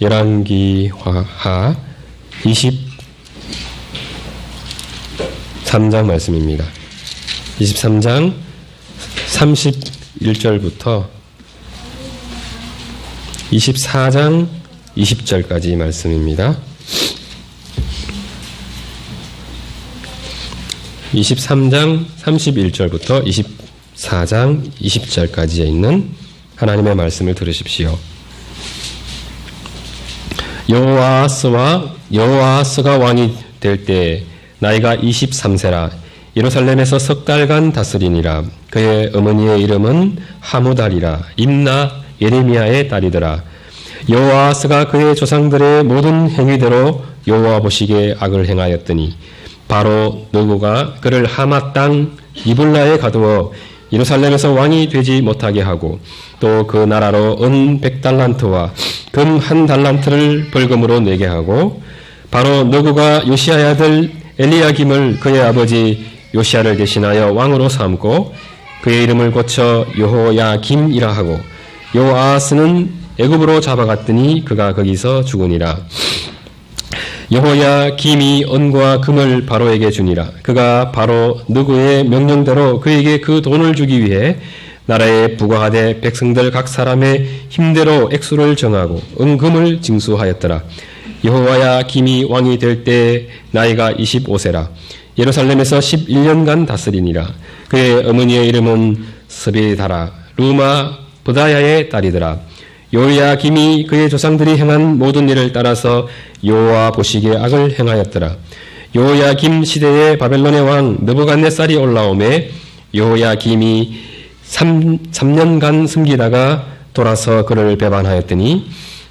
열왕기하 23장 말씀입니다. 23장 31절부터 24장 20절까지 말씀입니다. 23장 31절부터 24장 20절까지에 있는 하나님의 말씀을 들으십시오. 여호아스가 왕이 될 때 나이가 23세라. 예루살렘에서 석 달간 다스리니라. 그의 어머니의 이름은 하무달이라. 임나 예레미야의 딸이더라. 여호아스가 그의 조상들의 모든 행위대로 여호와 보시기에 악을 행하였더니 바로 느고가 그를 하맛 땅 리블라에 가두어 예루살렘에서 왕이 되지 못하게 하고 또 그 나라로 은 100달란트와 금 1달란트를 벌금으로 내게 하고 바로 느고가 요시야의 아들 엘리야김을 그의 아버지 요시야를 대신하여 왕으로 삼고 그의 이름을 고쳐 여호야김이라 하고 여호아스는 애굽으로 잡아갔더니 그가 거기서 죽으니라. 여호야김이 은과 금을 바로에게 주니라. 그가 바로 느고의 명령대로 그에게 그 돈을 주기 위해 나라에 부과하되 백성들 각 사람의 힘대로 액수를 정하고 은금을 징수하였더라. 여호야김이 왕이 될 때 나이가 25세라. 예루살렘에서 11년간 다스리니라. 그의 어머니의 이름은 스베다라 루마 브다야의 딸이더라. 여호야김이 그의 조상들이 행한 모든 일을 따라서 여호와 보시기에 악을 행하였더라. 여호야김 시대에 바벨론의 왕 느부갓네살이 올라오매 여호야김이 3년간 숨기다가 돌아서 그를 배반하였더니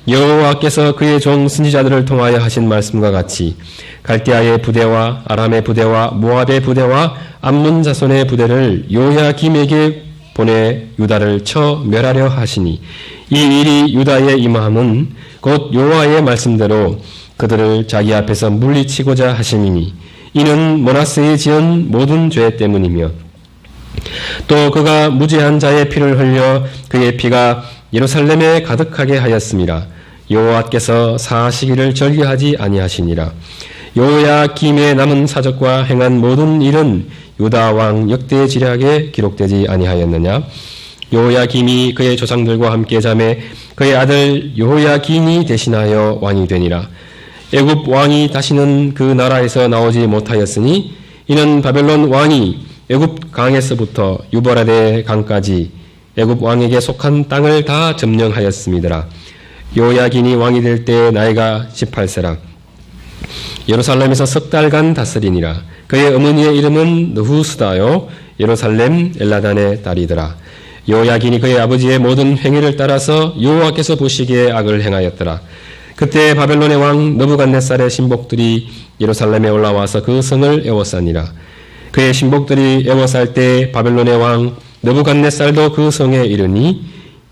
여호와께서 그의 종 선지자들을 통하여 하신 말씀과 같이 갈대아의 부대와 아람의 부대와 모압의 부대와 암몬 자손의 부대를 여호야김에게 보내 유다를 쳐 멸하려 하시니 이 일이 유다에 임함은 곧 여호와의 말씀대로 그들을 자기 앞에서 물리치고자 하심이니 이는 므낫세의 지은 모든 죄 때문이며 또 그가 무죄한 자의 피를 흘려 그의 피가 예루살렘에 가득하게 하였음이라. 여호와께서 사하시기를 절개하지 아니하시니라. 여호야김의 남은 사적과 행한 모든 일은 유다 왕 역대 지략에 기록되지 아니하였느냐. 여호야김이 그의 조상들과 함께 자매 그의 아들 여호야김이 대신하여 왕이 되니라. 애굽 왕이 다시는 그 나라에서 나오지 못하였으니 이는 바벨론 왕이 애굽 강에서부터 유브라데 강까지 애굽 왕에게 속한 땅을 다 점령하였음이더라. 여호야김이 왕이 될 때 나이가 18세라. 예루살렘에서 석 달간 다스리니라. 그의 어머니의 이름은 느후스다요 예루살렘 엘라단의 딸이더라. 여호야김이 그의 아버지의 모든 행위를 따라서 여호와께서 보시기에 악을 행하였더라. 그때 바벨론의 왕 느부갓네살의 신복들이 예루살렘에 올라와서 그 성을 에워싸니라. 그의 신복들이 에워쌀 때 바벨론의 왕 느부갓네살도 그 성에 이르니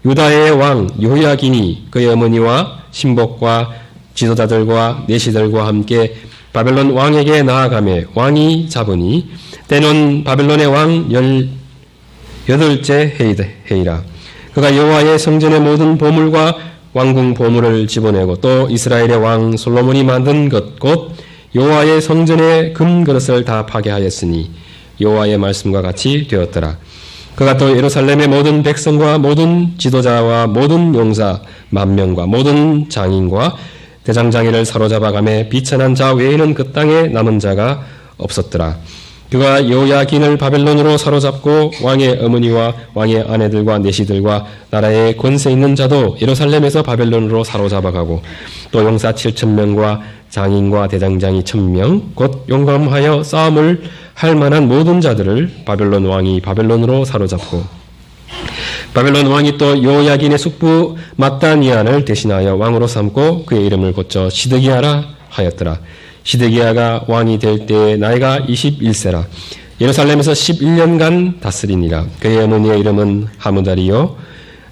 유다의 왕 여호야김이 그의 어머니와 신복과 지도자들과 내시들과 함께 바벨론 왕에게 나아가매 왕이 잡으니 때는 바벨론의 왕 18째 해이라. 그가 여호와의 성전의 모든 보물과 왕궁 보물을 집어내고 또 이스라엘의 왕 솔로몬이 만든 것 곧 여호와의 성전의 금 그릇을 다 파괴하였으니 여호와의 말씀과 같이 되었더라. 그가 또 예루살렘의 모든 백성과 모든 지도자와 모든 용사 10,000명과 모든 장인과 대장장이를 사로잡아가매 비천한 자 외에는 그 땅에 남은 자가 없었더라. 그가 여호야김을 바벨론으로 사로잡고 왕의 어머니와 왕의 아내들과 내시들과 나라의 권세 있는 자도 예루살렘에서 바벨론으로 사로잡아가고 또 용사 7,000명과 장인과 대장장이 1,000명 곧 용감하여 싸움을 할 만한 모든 자들을 바벨론 왕이 바벨론으로 사로잡고 바벨론 왕이 또 여호야김의 숙부 mat단이안을 대신하여 왕으로 삼고 그의 이름을 고쳐 시드기야라 하였더라. 시드기야가 왕이 될 때 나이가 21세라. 예루살렘에서 11년간 다스리니라. 그의 어머니의 이름은 하무달이요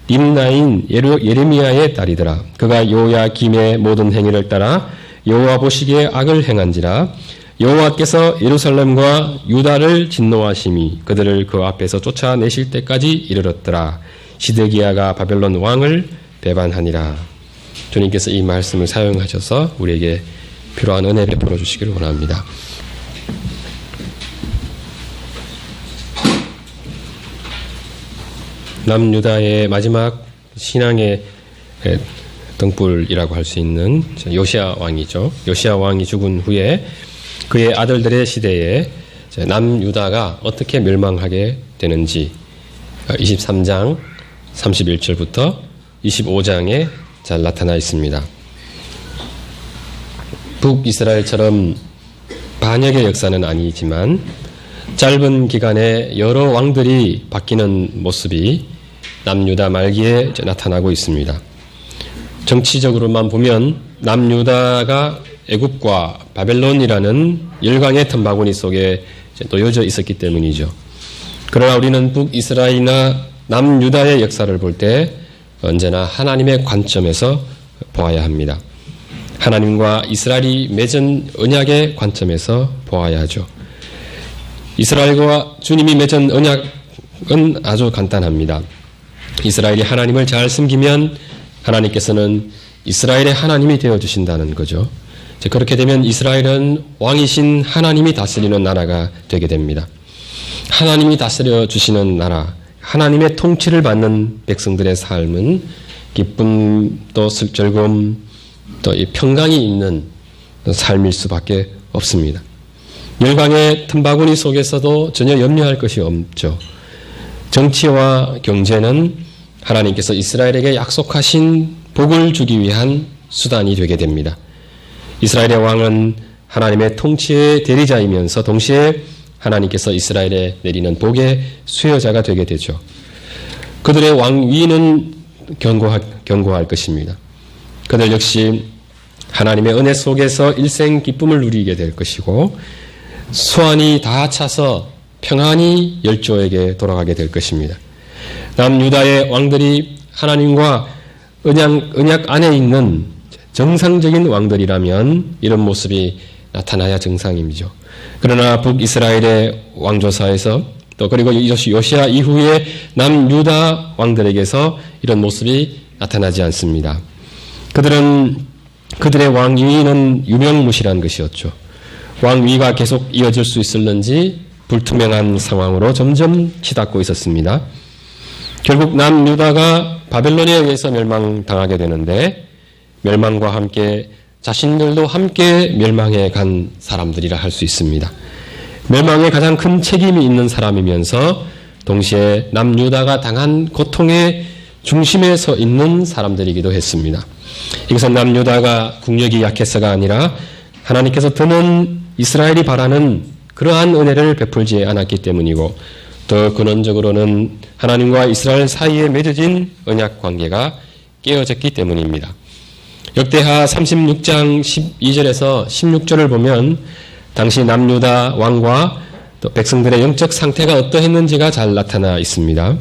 림나인 예레미야의 딸이더라. 그가 여호야김의 모든 행위를 따라 여호와 보시기에 악을 행한지라. 여호와께서 예루살렘과 유다를 진노하심이 그들을 그 앞에서 쫓아내실 때까지 이르렀더라. 시드기야가 바벨론 왕을 배반하니라. 주님께서 이 말씀을 사용하셔서 우리에게 필요한 은혜를 베풀어 주시기를 원합니다. 남유다의 마지막 신앙의 등불이라고 할 수 있는 요시야 왕이죠. 요시야 왕이 죽은 후에 그의 아들들의 시대에 남유다가 어떻게 멸망하게 되는지 23장 31절부터 25장에 잘 나타나 있습니다. 북이스라엘처럼 반역의 역사는 아니지만 짧은 기간에 여러 왕들이 바뀌는 모습이 남유다 말기에 나타나고 있습니다. 정치적으로만 보면 남유다가 애굽과 바벨론이라는 열강의 틈바구니 속에 놓여져 있었기 때문이죠. 그러나 우리는 북이스라엘이나 남유다의 역사를 볼 때 언제나 하나님의 관점에서 보아야 합니다. 하나님과 이스라엘이 맺은 언약의 관점에서 보아야 하죠. 이스라엘과 주님이 맺은 언약은 아주 간단합니다. 이스라엘이 하나님을 잘 섬기면 하나님께서는 이스라엘의 하나님이 되어주신다는 거죠. 그렇게 되면 이스라엘은 왕이신 하나님이 다스리는 나라가 되게 됩니다. 하나님이 다스려 주시는 나라, 하나님의 통치를 받는 백성들의 삶은 기쁨 또 즐거움 또 이 평강이 있는 삶일 수밖에 없습니다. 열강의 틈바구니 속에서도 전혀 염려할 것이 없죠. 정치와 경제는 하나님께서 이스라엘에게 약속하신 복을 주기 위한 수단이 되게 됩니다. 이스라엘의 왕은 하나님의 통치의 대리자이면서 동시에 하나님께서 이스라엘에 내리는 복의 수여자가 되게 되죠. 그들의 왕위는 견고할 것입니다. 그들 역시 하나님의 은혜 속에서 일생 기쁨을 누리게 될 것이고 수완이 다 차서 평안히 열조에게 돌아가게 될 것입니다. 남유다의 왕들이 하나님과 언약 안에 있는 정상적인 왕들이라면 이런 모습이 나타나야 정상임이죠. 그러나 북이스라엘의 왕조사에서 또 그리고 요시야 이후에 남유다 왕들에게서 이런 모습이 나타나지 않습니다. 그들의 왕위는 유명무실한 것이었죠. 왕위가 계속 이어질 수 있을는지 불투명한 상황으로 점점 치닫고 있었습니다. 결국 남유다가 바벨론에 의해서 멸망당하게 되는데 멸망과 함께 자신들도 함께 멸망해 간 사람들이라 할 수 있습니다. 멸망에 가장 큰 책임이 있는 사람이면서 동시에 남유다가 당한 고통의 중심에 서 있는 사람들이기도 했습니다. 이것은 남유다가 국력이 약해서가 아니라 하나님께서 더는 이스라엘이 바라는 그러한 은혜를 베풀지 않았기 때문이고 더 근원적으로는 하나님과 이스라엘 사이에 맺어진 언약 관계가 깨어졌기 때문입니다. 역대하 36장 12절에서 16절을 보면 당시 남유다 왕과 또 백성들의 영적 상태가 어떠했는지가 잘 나타나 있습니다.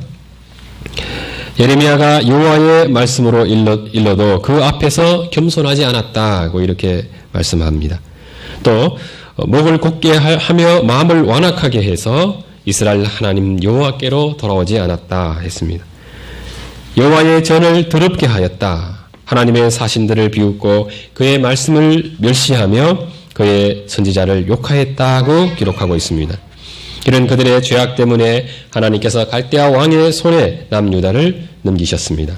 예레미야가 여호와의 말씀으로 일러도 그 앞에서 겸손하지 않았다고 이렇게 말씀합니다. 또 목을 곧게 하며 마음을 완악하게 해서 이스라엘 하나님 여호와께로 돌아오지 않았다 했습니다. 여호와의 전을 더럽게 하였다. 하나님의 사신들을 비웃고 그의 말씀을 멸시하며 그의 선지자를 욕하였다고 기록하고 있습니다. 이런 그들의 죄악 때문에 하나님께서 갈대아 왕의 손에 남유다를 넘기셨습니다.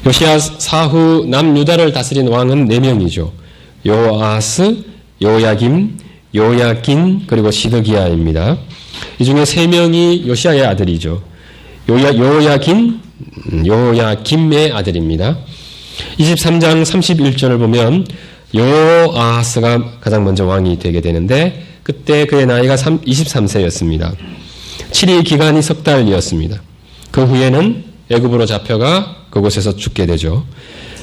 요시야 사후 남유다를 다스린 왕은 4명이죠. 요아스, 요야김, 요야긴 그리고 시드기야입니다. 이 중에 3명이 요시야의 아들이죠. 요야김의 아들입니다. 23장 31절을 보면 요아스가 가장 먼저 왕이 되게 되는데 그때 그의 나이가 23세였습니다. 7위 기간이 석 달이었습니다. 그 후에는 애굽으로 잡혀가 그곳에서 죽게 되죠.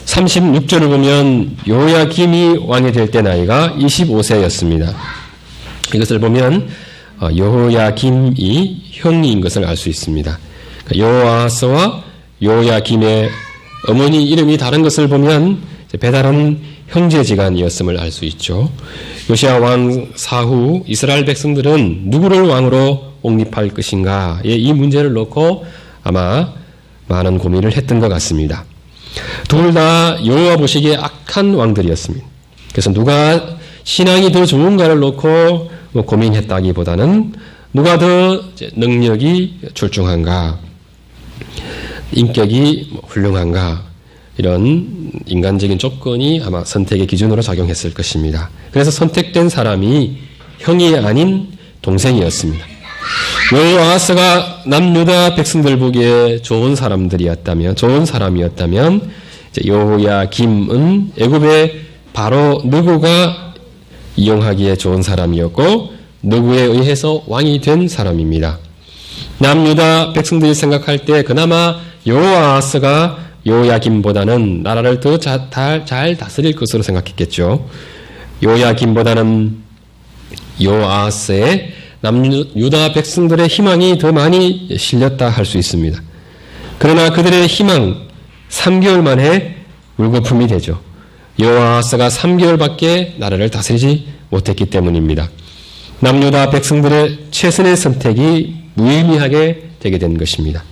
36절을 보면 요야김이 왕이 될 때 나이가 25세였습니다. 이것을 보면 요야김이 형인 것을 알 수 있습니다. 요아스와 요야김의 어머니 이름이 다른 것을 보면 배다른 형제지간이었음을 알 수 있죠. 요시야 왕 사후 이스라엘 백성들은 누구를 왕으로 옹립할 것인가의 이 문제를 놓고 아마 많은 고민을 했던 것 같습니다. 둘 다 여호와 보시기에 악한 왕들이었습니다. 그래서 누가 신앙이 더 좋은가를 놓고 고민했다기보다는 누가 더 능력이 출중한가, 인격이 훌륭한가, 이런 인간적인 조건이 아마 선택의 기준으로 작용했을 것입니다. 그래서 선택된 사람이 형이 아닌 동생이었습니다. 여호아하스가 남유다 백성들 보기에 좋은 사람이었다면 여호야김은 애굽의 바로 느고가 이용하기에 좋은 사람이었고 느고에 의해서 왕이 된 사람입니다. 남유다 백성들이 생각할 때 그나마 여호아하스가 여호야김보다는 나라를 더 잘 다스릴 것으로 생각했겠죠. 여호야김보다는 여호아하스의 남유다 백성들의 희망이 더 많이 실렸다 할 수 있습니다. 그러나 그들의 희망 3개월 만에 물거품이 되죠. 여호아하스가 3개월밖에 나라를 다스리지 못했기 때문입니다. 남유다 백성들의 최선의 선택이 무의미하게 되게 된 것입니다.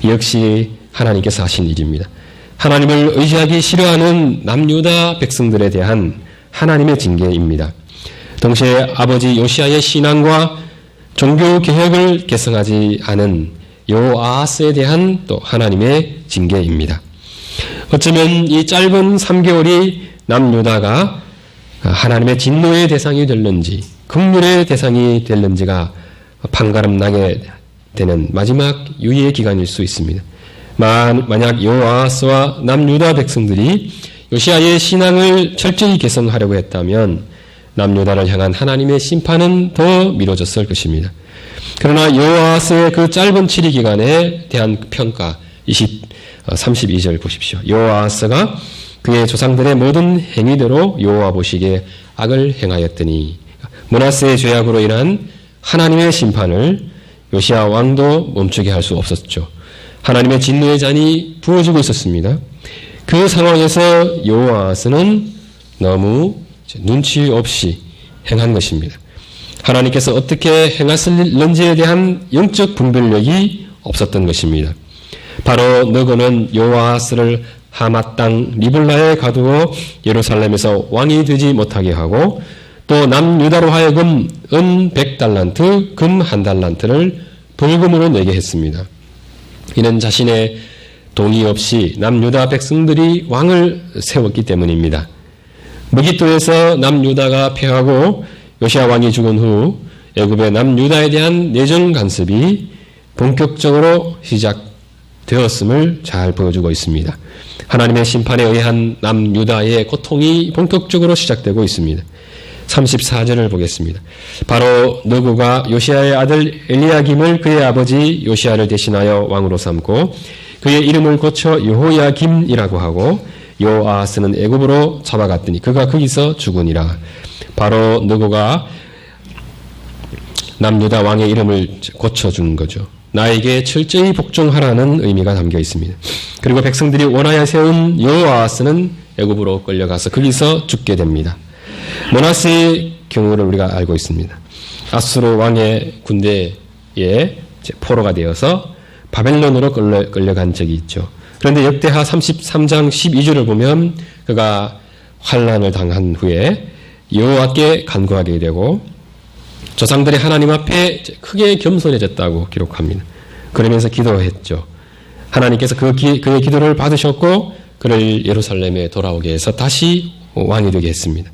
역시 하나님께서 하신 일입니다. 하나님을 의지하기 싫어하는 남유다 백성들에 대한 하나님의 징계입니다. 동시에 아버지 요시아의 신앙과 종교 개혁을 개성하지 않은 여호아하스에 대한 또 하나님의 징계입니다. 어쩌면 이 짧은 3개월이 남유다가 하나님의 진노의 대상이 될는지 긍휼의 대상이 될는지가 판가름 나게 되는 마지막 유의의 기간일 수 있습니다. 만약 여호아하스와 남유다 백성들이 요시아의 신앙을 철저히 개선하려고 했다면 남유다를 향한 하나님의 심판은 더 미뤄졌을 것입니다. 그러나 여호아하스의 그 짧은 치리 기간에 대한 평가 32절 보십시오. 여호아하스가 그의 조상들의 모든 행위대로 여호와 보시기에 악을 행하였더니 므낫세의 죄악으로 인한 하나님의 심판을 요시아 왕도 멈추게 할 수 없었죠. 하나님의 진노의 잔이 부어지고 있었습니다. 그 상황에서 여호아하스는 너무 눈치 없이 행한 것입니다. 하나님께서 어떻게 행하실는지에 대한 영적 분별력이 없었던 것입니다. 바로 너고는 여호아하스를 하맛 땅 리블라에 가두어 예루살렘에서 왕이 되지 못하게 하고 또 남유다로 하여금 은 100달란트, 금 1달란트를 벌금으로 내게 했습니다. 이는 자신의 동의 없이 남유다 백성들이 왕을 세웠기 때문입니다. 무기토에서 남유다가 패하고 요시아 왕이 죽은 후 애굽의 남유다에 대한 내정 간섭이 본격적으로 시작되었음을 잘 보여주고 있습니다. 하나님의 심판에 의한 남유다의 고통이 본격적으로 시작되고 있습니다. 34절을 보겠습니다. 바로 느고가 요시아의 아들 엘리야김을 그의 아버지 요시아를 대신하여 왕으로 삼고 그의 이름을 고쳐 여호야김이라고 하고 여호아하스는 애굽으로 잡아갔더니 그가 거기서 죽으니라. 바로 느고가 남유다 왕의 이름을 고쳐준 거죠. 나에게 철저히 복종하라는 의미가 담겨 있습니다. 그리고 백성들이 원하여 세운 여호아하스는 애굽으로 끌려가서 거기서 죽게 됩니다. 므낫세의 경우를 우리가 알고 있습니다. 아수르 왕의 군대에 포로가 되어서 바벨론으로 끌려간 적이 있죠. 그런데 역대하 33장 12절을 보면 그가 환난을 당한 후에 여호와께 간구하게 되고 조상들이 하나님 앞에 크게 겸손해졌다고 기록합니다. 그러면서 기도했죠. 하나님께서 그의 기도를 받으셨고 그를 예루살렘에 돌아오게 해서 다시 왕이 되게 했습니다.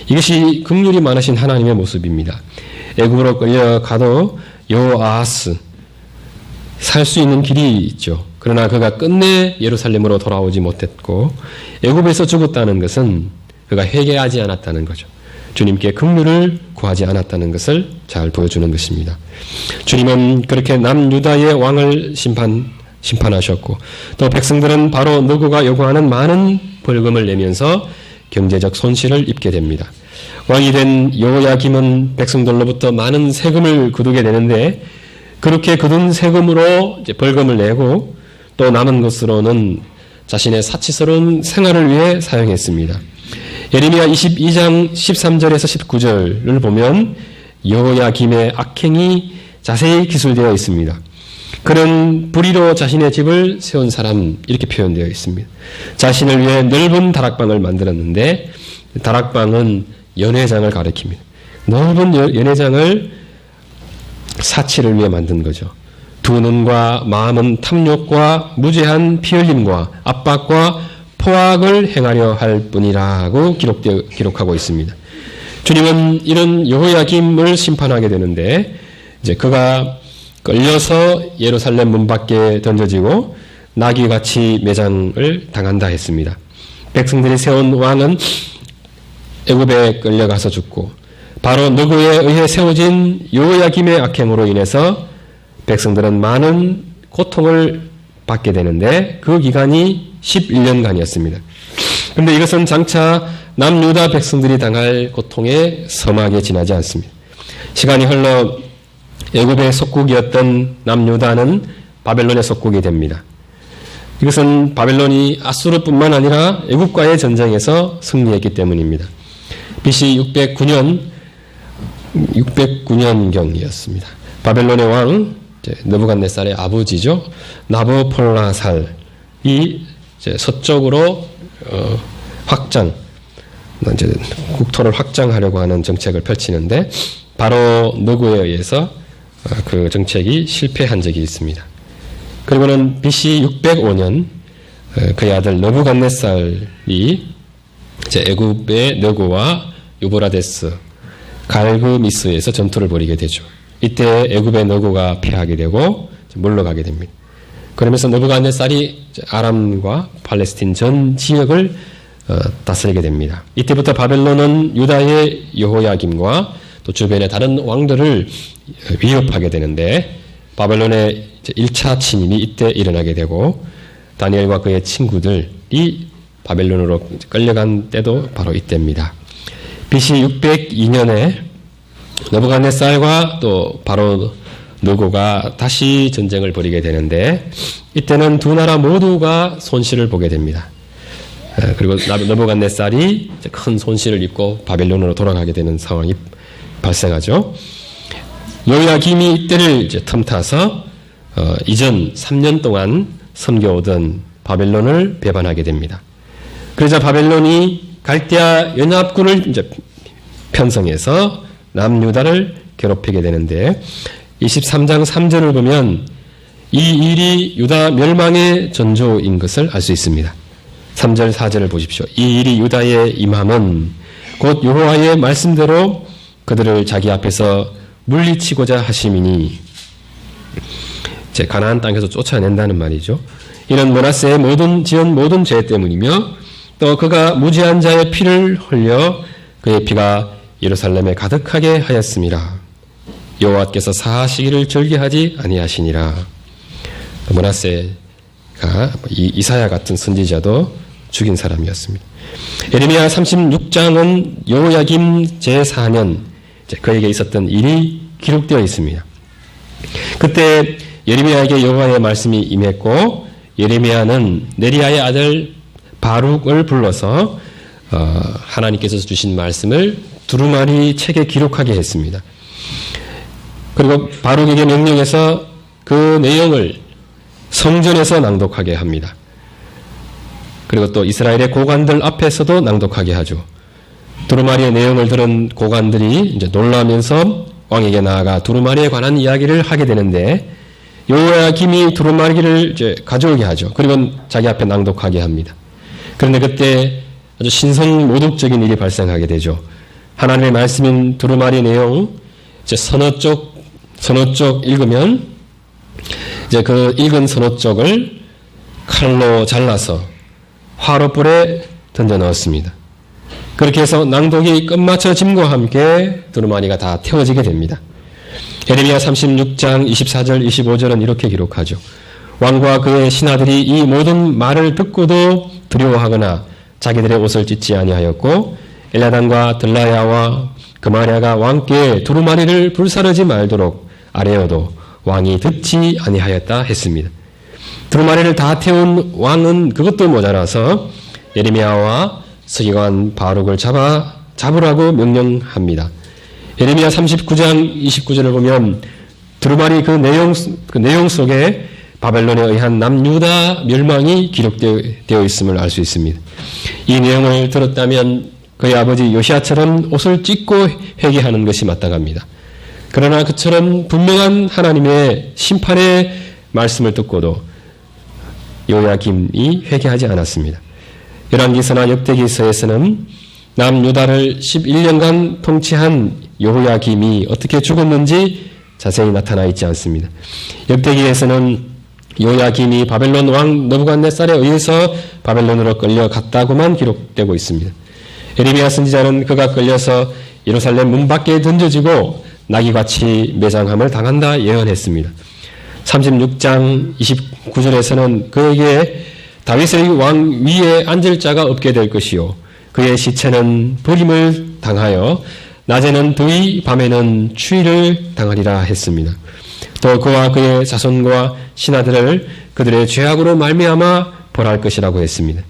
이것이 긍휼이 많으신 하나님의 모습입니다. 애굽으로 끌려가도 여호아하스 살 수 있는 길이 있죠. 그러나 그가 끝내 예루살렘으로 돌아오지 못했고 애굽에서 죽었다는 것은 그가 회개하지 않았다는 거죠. 주님께 긍휼을 구하지 않았다는 것을 잘 보여주는 것입니다. 주님은 그렇게 남유다의 왕을 심판하셨고 또 백성들은 바로 느고가 요구하는 많은 벌금을 내면서 경제적 손실을 입게 됩니다. 왕이 된 여호야김은 백성들로부터 많은 세금을 거두게 되는데 그렇게 거둔 세금으로 이제 벌금을 내고 또 남은 것으로는 자신의 사치스러운 생활을 위해 사용했습니다. 예레미야 22장 13절에서 19절을 보면 여호야김의 악행이 자세히 기술되어 있습니다. 그런 불의로 자신의 집을 세운 사람 이렇게 표현되어 있습니다. 자신을 위해 넓은 다락방을 만들었는데 다락방은 연회장을 가리킵니다. 넓은 연회장을 사치를 위해 만든 거죠. 두 눈과 마음은 탐욕과 무제한 피흘림과 압박과 포악을 행하려 할 뿐이라고 기록하고 있습니다. 주님은 이런 여호야김을 심판하게 되는데 이제 그가 끌려서 예루살렘 문 밖에 던져지고 나귀같이 매장을 당한다 했습니다. 백성들이 세운 왕은 애굽에 끌려가서 죽고 바로 느고에 의해 세워진 여호야김의 악행으로 인해서 백성들은 많은 고통을 받게 되는데 그 기간이 11년간이었습니다. 그런데 이것은 장차 남유다 백성들이 당할 고통에 섬하게 지나지 않습니다. 시간이 흘러 애굽의 속국이었던 남유다는 바벨론의 속국이 됩니다. 이것은 바벨론이 아수르뿐만 아니라 애굽과의 전쟁에서 승리했기 때문입니다. BC 609년경이었습니다. 바벨론의 왕 느부갓네살의 아버지죠. 나부폴라살이 서쪽으로 확장, 이제 국토를 확장하려고 하는 정책을 펼치는데 바로 느고에 의해서 그 정책이 실패한 적이 있습니다. 그리고는 BC 605년 그의 아들 느부갓네살이 애굽의 느고와 유브라데스 갈그미스에서 전투를 벌이게 되죠. 이때 애굽의 느고가 패하게 되고 물러가게 됩니다. 그러면서 느부갓네살이 아람과 팔레스틴 전 지역을 다스리게 됩니다. 이때부터 바벨론은 유다의 여호야김과 또 주변의 다른 왕들을 위협하게 되는데 바벨론의 1차 침입이 이때 일어나게 되고 다니엘과 그의 친구들이 바벨론으로 끌려간 때도 바로 이때입니다. BC 602년에 느부갓네살과 또 바로 느고가 다시 전쟁을 벌이게 되는데 이때는 두 나라 모두가 손실을 보게 됩니다. 그리고 느부갓네살이 큰 손실을 입고 바벨론으로 돌아가게 되는 상황이 발생하죠. 여호야김이 이때를 틈타서 이전 3년 동안 섬겨오던 바벨론을 배반하게 됩니다. 그러자 바벨론이 갈대아 연합군을 편성해서 남유다를 괴롭히게 되는데 23장 3절을 보면 이 일이 유다 멸망의 전조인 것을 알 수 있습니다. 3절 4절을 보십시오. 이 일이 유다에 임함은 곧 여호와의 말씀대로 그들을 자기 앞에서 물리치고자 하심이니 가나안 땅에서 쫓아낸다는 말이죠. 이는 므낫세의 지은 모든 죄 때문이며 또 그가 무지한 자의 피를 흘려 그의 피가 예루살렘에 가득하게 하였음이라. 여호와께서 사하시기를 절개하지 아니하시니라. 므낫세가 이사야 같은 선지자도 죽인 사람이었습니다. 예레미야 36장은 여호야김 제4년 그에게 있었던 일이 기록되어 있습니다. 그때 예레미야에게 여호와의 말씀이 임했고 예레미야는 네리야의 아들 바룩을 불러서 하나님께서 주신 말씀을 두루마리 책에 기록하게 했습니다. 그리고 바룩에게 명령해서 그 내용을 성전에서 낭독하게 합니다. 그리고 또 이스라엘의 고관들 앞에서도 낭독하게 하죠. 두루마리의 내용을 들은 고관들이 이제 놀라면서 왕에게 나아가 두루마리에 관한 이야기를 하게 되는데 여호야김이 두루마리를 이제 가져오게 하죠. 그리고 자기 앞에 낭독하게 합니다. 그런데 그때 아주 신성모독적인 일이 발생하게 되죠. 하나님의 말씀인 두루마리 내용 이제 서너 쪽 읽으면 이제 그 읽은 서너 쪽을 칼로 잘라서 화로불에 던져 넣었습니다. 그렇게 해서 낭독이 끝마쳐짐과 함께 두루마리가 다 태워지게 됩니다. 예레미야 36장 24절 25절은 이렇게 기록하죠. 왕과 그의 신하들이 이 모든 말을 듣고도 두려워하거나 자기들의 옷을 찢지 아니하였고 엘라단과 들라야와 그마랴가 왕께 두루마리를 불사르지 말도록 아뢰어도 왕이 듣지 아니하였다 했습니다. 두루마리를 다 태운 왕은 그것도 모자라서 예레미야와 서기관 바룩을 잡으라고 명령합니다. 예레미야 39장 29절을 보면 두루마리 그 내용 속에 바벨론에 의한 남유다 멸망이 기록되어 있음을 알 수 있습니다. 이 내용을 들었다면 그의 아버지 요시야처럼 옷을 찢고 회개하는 것이 마땅합니다. 그러나 그처럼 분명한 하나님의 심판의 말씀을 듣고도 요야김이 회개하지 않았습니다. 열왕기서나 역대기서에서는 남유다를 11년간 통치한 여호야김이 어떻게 죽었는지 자세히 나타나 있지 않습니다. 역대기에서는 요야김이 바벨론 왕 느부갓네살에 의해서 바벨론으로 끌려갔다고만 기록되고 있습니다. 예레미야 선지자는 그가 끌려서 예루살렘 문 밖에 던져지고 나귀같이 매장함을 당한다 예언했습니다. 36장 29절에서는 그에게 다윗의 왕 위에 앉을 자가 없게 될 것이요 그의 시체는 버림을 당하여 낮에는 더위 밤에는 추위를 당하리라 했습니다. 또 그와 그의 자손과 신하들을 그들의 죄악으로 말미암아 벌할 것이라고 했습니다.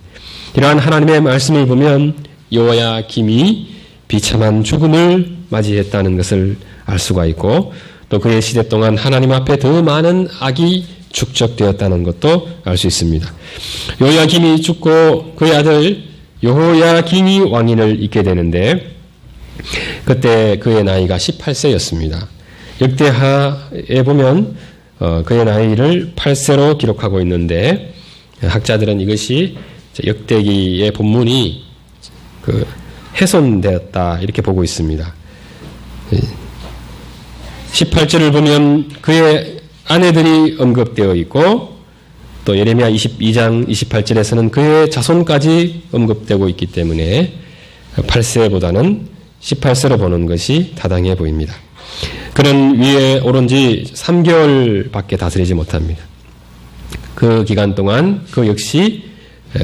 이러한 하나님의 말씀을 보면 요야김이 비참한 죽음을 맞이했다는 것을 알 수가 있고 또 그의 시대 동안 하나님 앞에 더 많은 악이 축적되었다는 것도 알 수 있습니다. 요야김이 죽고 그의 아들 여호야김이 왕위를 잇게 되는데 그때 그의 나이가 18세였습니다. 역대하에 보면 그의 나이를 8세로 기록하고 있는데 학자들은 이것이 역대기의 본문이 훼손되었다 이렇게 보고 있습니다. 18절을 보면 그의 아내들이 언급되어 있고 또 예레미야 22장 28절에서는 그의 자손까지 언급되고 있기 때문에 8세보다는 18세로 보는 것이 타당해 보입니다. 그는 위에 오른 지 3개월밖에 다스리지 못합니다. 그 기간 동안 그 역시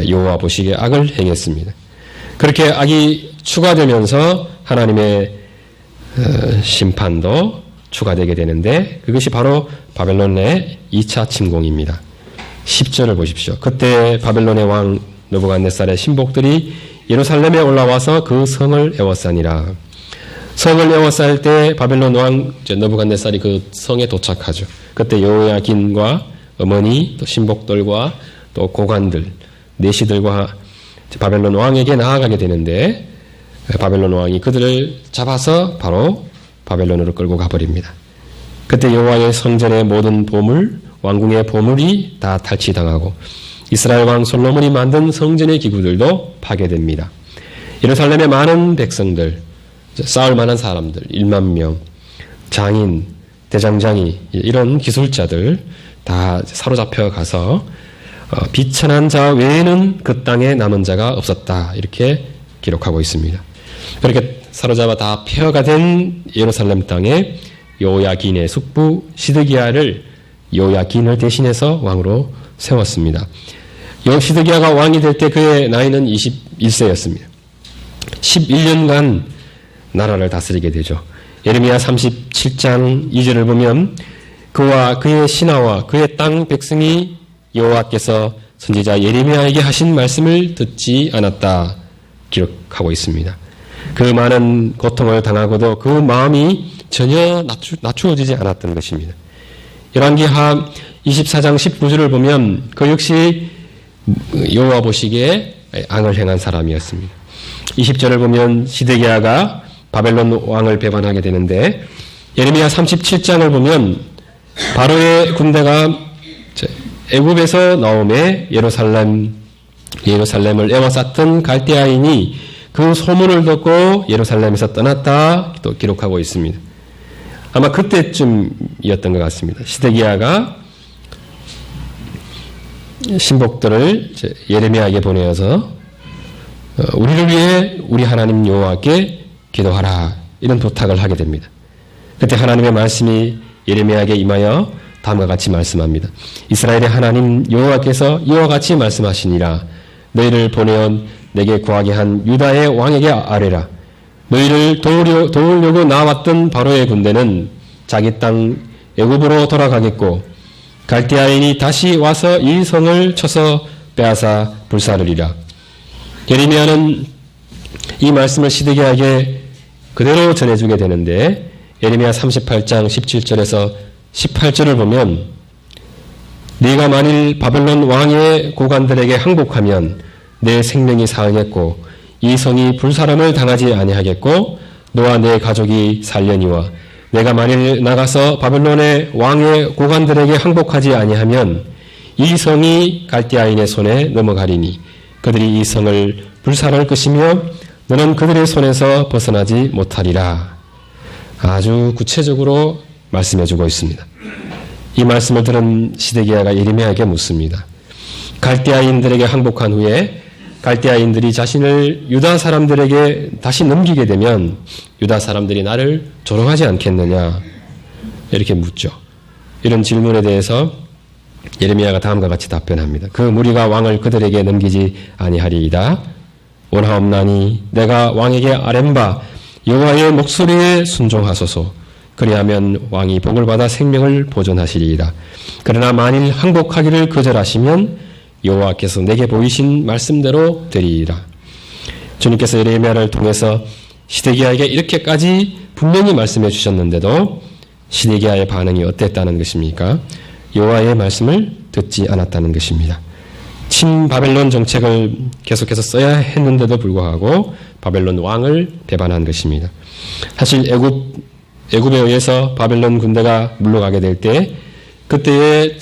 여호와 보시기에 악을 행했습니다. 그렇게 악이 추가되면서 하나님의 심판도 추가되게 되는데 그것이 바로 바벨론의 2차 침공입니다. 10절을 보십시오. 그때 바벨론의 왕 느부갓네살의 신복들이 예루살렘에 올라와서 그 성을 에워싸니라. 성을 에워쌀 때 바벨론 왕 느부갓네살이 그 성에 도착하죠. 그때 여호야김과 어머니 또 신복들과 또 고관들 내시들과 바벨론 왕에게 나아가게 되는데 바벨론 왕이 그들을 잡아서 바로 바벨론으로 끌고 가버립니다. 그때 여호와의 성전의 모든 보물, 왕궁의 보물이 다 탈취당하고 이스라엘 왕 솔로몬이 만든 성전의 기구들도 파괴됩니다. 예루살렘의 많은 백성들, 싸울 만한 사람들, 1만 명, 장인, 대장장이 이런 기술자들 다 사로잡혀 가서 비천한 자 외에는 그 땅에 남은 자가 없었다 이렇게 기록하고 있습니다. 그렇게 사로잡아 다 폐허가 된 예루살렘 땅에 요야긴의 숙부 시드기야를 요야긴을 대신해서 왕으로 세웠습니다. 시드기야가 왕이 될 때 그의 나이는 21세였습니다. 11년간 나라를 다스리게 되죠. 예레미야 37장 2절을 보면 그와 그의 신하와 그의 땅 백성이 여호와께서 선지자 예레미야에게 하신 말씀을 듣지 않았다 기록하고 있습니다. 그 많은 고통을 당하고도 그 마음이 전혀 낮추어지지 않았던 것입니다. 열왕기하 24장 19절을 보면 그 역시 여호와 보시기에 악을 행한 사람이었습니다. 20절을 보면 시드기야가 바벨론 왕을 배반하게 되는데 예레미야 37장을 보면 바로의 군대가 애굽에서 나오매 예루살렘을 에워쌌던 갈대아인이 그 소문을 듣고 예루살렘에서 떠났다 또 기록하고 있습니다. 아마 그때쯤이었던 것 같습니다. 시드기야가 신복들을 예레미야에게 보내어서 우리를 위해 우리 하나님 여호와께 기도하라 이런 부탁을 하게 됩니다. 그때 하나님의 말씀이 예레미야에게 임하여 다음과 같이 말씀합니다. 이스라엘의 하나님 여호와께서 이와 같이 말씀하시니라. 너희를 보내어 내게 구하게 한 유다의 왕에게 아뢰라. 너희를 도우려고 나왔던 바로의 군대는 자기 땅 애굽으로 돌아가겠고 갈대아인이 다시 와서 이 성을 쳐서 빼앗아 불사르리라. 예레미야는 이 말씀을 시드기야에게 그대로 전해주게 되는데 예레미야 38장 17절에서 18절을 보면 네가 만일 바벨론 왕의 고관들에게 항복하면 내 생명이 사응했고 이 성이 불사람을 당하지 아니하겠고 너와 내 가족이 살려니와 내가 만일 나가서 바벨론의 왕의 고관들에게 항복하지 아니하면 이 성이 갈대아인의 손에 넘어가리니 그들이 이 성을 불살할 것이며 너는 그들의 손에서 벗어나지 못하리라. 아주 구체적으로 말씀해주고 있습니다. 이 말씀을 들은 시드기야가 예레미야에게 묻습니다. 갈대아인들에게 항복한 후에 갈대아인들이 자신을 유다 사람들에게 다시 넘기게 되면 유다 사람들이 나를 조롱하지 않겠느냐 이렇게 묻죠. 이런 질문에 대해서 예레미야가 다음과 같이 답변합니다. 그 무리가 왕을 그들에게 넘기지 아니하리이다. 원하옵나니 내가 왕에게 아뢰바 여호와의 목소리에 순종하소서. 그리하면 왕이 복을 받아 생명을 보존하시리이다. 그러나 만일 항복하기를 거절하시면 여호와께서 내게 보이신 말씀대로 되리이다. 주님께서 예레미야를 통해서 시드기야에게 이렇게까지 분명히 말씀해 주셨는데도 시드기야의 반응이 어땠다는 것입니까? 여호와의 말씀을 듣지 않았다는 것입니다. 친바벨론 정책을 계속해서 써야 했는데도 불구하고 바벨론 왕을 배반한 것입니다. 사실 애굽에 의해서 바벨론 군대가 물러가게 될 때 그때의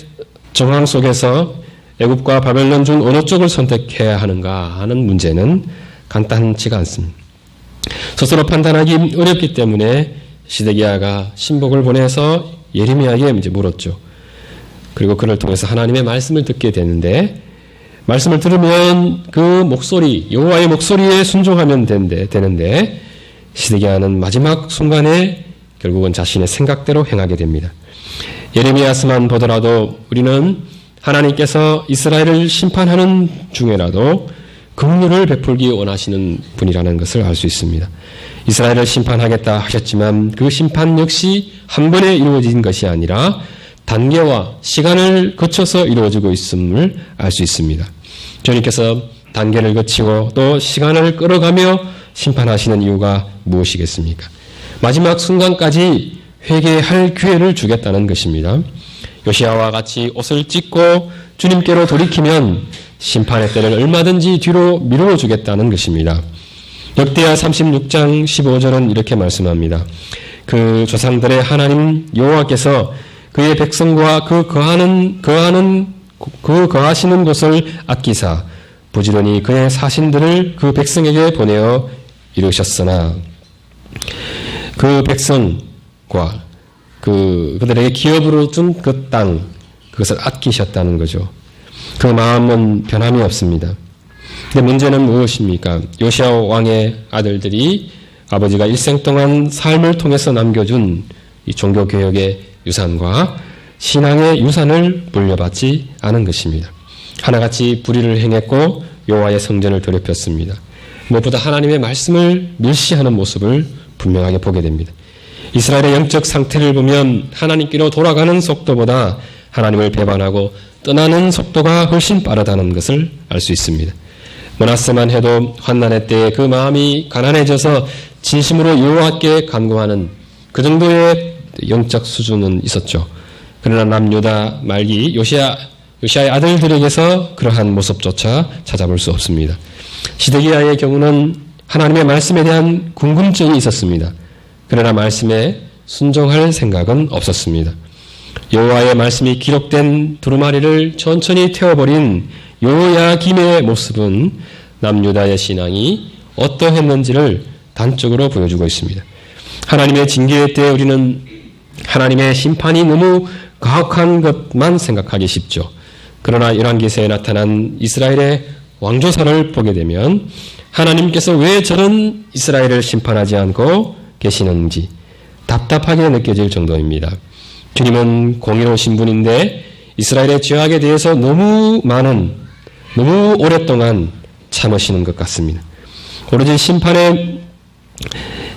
정황 속에서 애굽과 바벨론 중 어느 쪽을 선택해야 하는가 하는 문제는 간단치가 않습니다. 스스로 판단하기 어렵기 때문에 시드기야가 신복을 보내서 예레미야에게 이제 물었죠. 그리고 그를 통해서 하나님의 말씀을 듣게 되는데 말씀을 들으면 그 목소리, 여호와의 목소리에 순종하면 되는데 시드기야는 마지막 순간에 결국은 자신의 생각대로 행하게 됩니다. 예레미야서만 보더라도 우리는 하나님께서 이스라엘을 심판하는 중에라도 긍휼을 베풀기 원하시는 분이라는 것을 알 수 있습니다. 이스라엘을 심판하겠다 하셨지만 그 심판 역시 한 번에 이루어진 것이 아니라 단계와 시간을 거쳐서 이루어지고 있음을 알 수 있습니다. 주님께서 단계를 거치고 또 시간을 끌어가며 심판하시는 이유가 무엇이겠습니까? 마지막 순간까지 회개할 기회를 주겠다는 것입니다. 요시야와 같이 옷을 찢고 주님께로 돌이키면 심판의 때를 얼마든지 뒤로 미루어 주겠다는 것입니다. 역대하 36장 15절은 이렇게 말씀합니다. 그 조상들의 하나님 여호와께서 그의 백성과 거하시는 곳을 아끼사 부지런히 그의 사신들을 그 백성에게 보내어 이루셨으나 그 백성과 그들에게 기업으로 준 그 땅, 그것을 아끼셨다는 거죠. 그 마음은 변함이 없습니다. 근데 문제는 무엇입니까? 요시야 왕의 아들들이 아버지가 일생 동안 삶을 통해서 남겨준 이 종교개혁의 유산과 신앙의 유산을 물려받지 않은 것입니다. 하나같이 불의를 행했고 여호와의 성전을 더럽혔습니다. 무엇보다 하나님의 말씀을 멸시하는 모습을 분명하게 보게 됩니다. 이스라엘의 영적 상태를 보면 하나님께로 돌아가는 속도보다 하나님을 배반하고 떠나는 속도가 훨씬 빠르다는 것을 알 수 있습니다. 므낫세만 해도 환난의 때에 그 마음이 가난해져서 진심으로 여호와께 간구하는 그 정도의 영적 수준은 있었죠. 그러나 남유다 말기 요시야의 아들들에게서 그러한 모습조차 찾아볼 수 없습니다. 시드기야의 경우는 하나님의 말씀에 대한 궁금증이 있었습니다. 그러나 말씀에 순종할 생각은 없었습니다. 여호와의 말씀이 기록된 두루마리를 천천히 태워버린 요야김의 모습은 남유다의 신앙이 어떠했는지를 단적으로 보여주고 있습니다. 하나님의 징계의 때 우리는 하나님의 심판이 너무 가혹한 것만 생각하기 쉽죠. 그러나 열왕기서에 나타난 이스라엘의 왕조사를 보게 되면 하나님께서 왜 저런 이스라엘을 심판하지 않고 계시는지 답답하게 느껴질 정도입니다. 주님은 공의로우신 분인데 이스라엘의 죄악에 대해서 너무 오랫동안 참으시는 것 같습니다. 오로지 심판의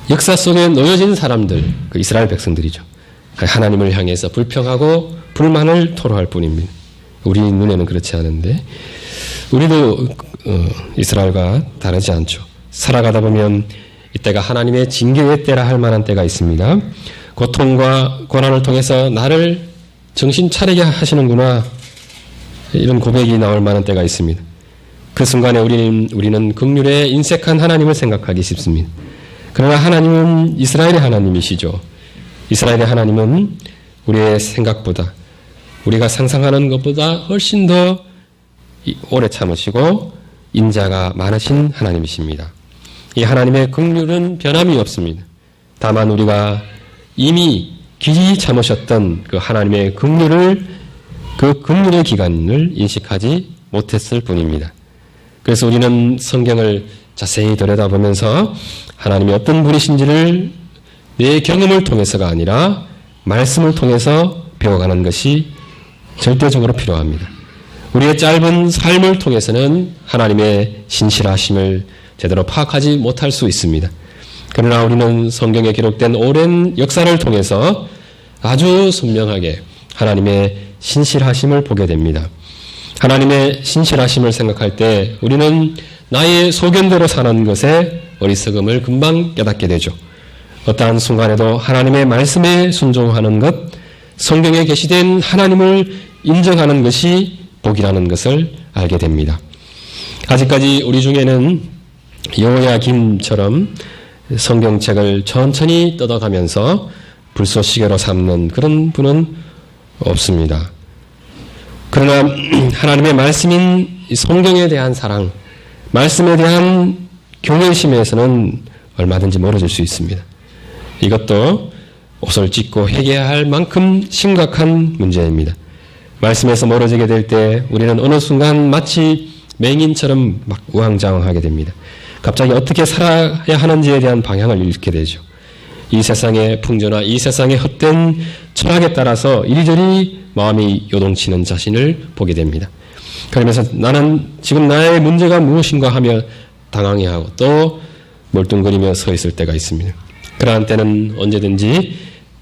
역사 속에 놓여진 사람들, 그 이스라엘 백성들이죠. 하나님을 향해서 불평하고 불만을 토로할 뿐입니다. 우리 눈에는 그렇지 않은데 우리도 이스라엘과 다르지 않죠. 살아가다 보면 이때가 하나님의 징계의 때라 할 만한 때가 있습니다. 고통과 고난을 통해서 나를 정신 차리게 하시는구나. 이런 고백이 나올 만한 때가 있습니다. 그 순간에 우리는 긍휼에 인색한 하나님을 생각하기 쉽습니다. 그러나 하나님은 이스라엘의 하나님이시죠. 이스라엘의 하나님은 우리의 생각보다, 우리가 상상하는 것보다 훨씬 더 오래 참으시고 인자가 많으신 하나님이십니다. 이 하나님의 긍휼은 변함이 없습니다. 다만 우리가 이미 길이 참으셨던 그 하나님의 긍휼을, 그 긍휼의 기간을 인식하지 못했을 뿐입니다. 그래서 우리는 성경을 자세히 들여다보면서 하나님이 어떤 분이신지를 내 경험을 통해서가 아니라 말씀을 통해서 배워가는 것이 절대적으로 필요합니다. 우리의 짧은 삶을 통해서는 하나님의 신실하심을 제대로 파악하지 못할 수 있습니다. 그러나 우리는 성경에 기록된 오랜 역사를 통해서 아주 선명하게 하나님의 신실하심을 보게 됩니다. 하나님의 신실하심을 생각할 때 우리는 나의 소견대로 사는 것에 어리석음을 금방 깨닫게 되죠. 어떠한 순간에도 하나님의 말씀에 순종하는 것, 성경에 계시된 하나님을 인정하는 것이 복이라는 것을 알게 됩니다. 아직까지 우리 중에는 여호야김처럼 성경책을 천천히 뜯어가면서 불쏘시개로 삼는 그런 분은 없습니다. 그러나 하나님의 말씀인 성경에 대한 사랑, 말씀에 대한 경외심에서는 얼마든지 멀어질 수 있습니다. 이것도 옷을 찢고 회개해야 할 만큼 심각한 문제입니다. 말씀에서 멀어지게 될 때 우리는 어느 순간 마치 맹인처럼 막 우왕좌왕하게 됩니다. 갑자기 어떻게 살아야 하는지에 대한 방향을 잃게 되죠. 이 세상의 풍조나 이 세상의 헛된 철학에 따라서 이리저리 마음이 요동치는 자신을 보게 됩니다. 그러면서 나는 지금 나의 문제가 무엇인가 하며 당황해하고 또 멀뚱거리며 서 있을 때가 있습니다. 그러한 때는 언제든지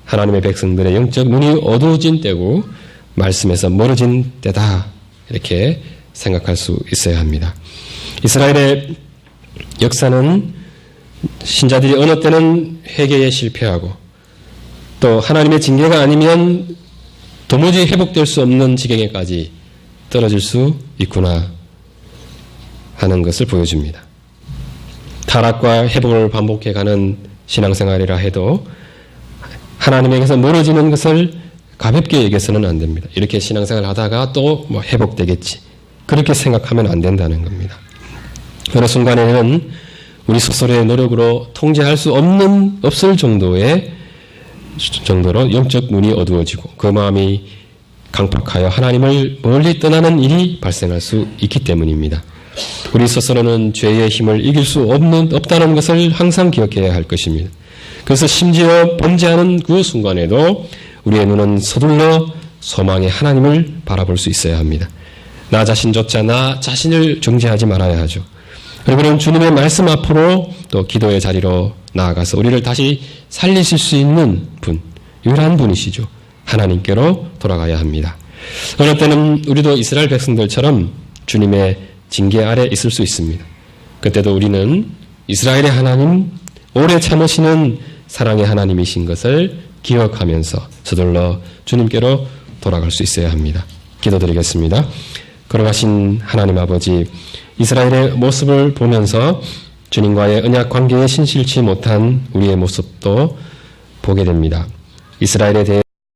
하나님의 백성들의 영적 눈이 어두워진 때고 말씀에서 멀어진 때다, 이렇게 생각할 수 있어야 합니다. 이스라엘의 역사는 신자들이 어느 때는 회개에 실패하고 또 하나님의 징계가 아니면 도무지 회복될 수 없는 지경에까지 떨어질 수 있구나 하는 것을 보여줍니다. 타락과 회복을 반복해가는 신앙생활이라 해도 하나님에게서 멀어지는 것을 가볍게 여겨서는 안 됩니다. 이렇게 신앙생활 하다가 또 뭐 회복되겠지, 그렇게 생각하면 안 된다는 겁니다. 어느 순간에는 우리 스스로의 노력으로 통제할 수 없을 정도로 영적 눈이 어두워지고 그 마음이 강팍하여 하나님을 멀리 떠나는 일이 발생할 수 있기 때문입니다. 우리 스스로는 죄의 힘을 이길 수 없다는 것을 항상 기억해야 할 것입니다. 그래서 심지어 범죄하는 그 순간에도 우리의 눈은 서둘러 소망의 하나님을 바라볼 수 있어야 합니다. 나 자신조차 나 자신을 정죄하지 말아야 하죠. 그리고 주님의 말씀 앞으로 또 기도의 자리로 나아가서 우리를 다시 살리실 수 있는 분, 유일한 분이시죠. 하나님께로 돌아가야 합니다. 어느 때는 우리도 이스라엘 백성들처럼 주님의 징계 아래 있을 수 있습니다. 그때도 우리는 이스라엘의 하나님, 오래 참으시는 사랑의 하나님이신 것을 기억하면서 서둘러 주님께로 돌아갈 수 있어야 합니다. 기도드리겠습니다. 걸어가신 하나님 아버지, 이스라엘의 모습을 보면서 주님과의 언약 관계에 신실치 못한 우리의 모습도 보게 됩니다. 이스라엘에 대해